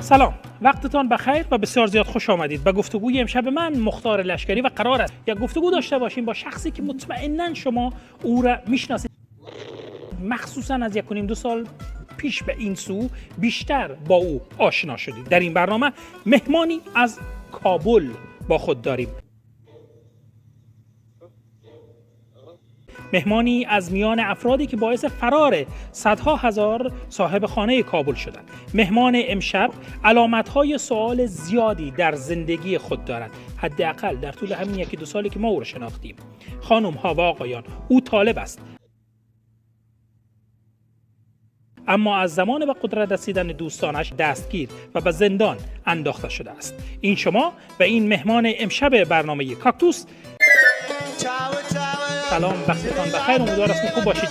سلام، وقتتان بخیر و بسیار زیاد خوش آمدید به گفتگوی امشب من مختار لشکری و قرار است یک گفتگو داشته باشیم با شخصی که مطمئناً شما او را میشناسید، مخصوصاً از 1.5-2 سال پیش به این سو بیشتر با او آشنا شدید. در این برنامه مهمانی از کابل با خود داریم، مهمانی از میان افرادی که باعث فرار صدها هزار صاحب خانه کابل شدند. مهمان امشب علامت‌های سوال زیادی در زندگی خود دارد، حداقل در طول همین 1-2 سالی که ما او را شناختیم. خانم ها و آقایان، او طالب است، اما از زمان به قدرت رسیدن دوستانش دستگیر و به زندان انداخته شده است. این شما و این مهمان امشب برنامه کاکتوس. سلام، وقتتان بخیر، امیدوار است خوب باشید.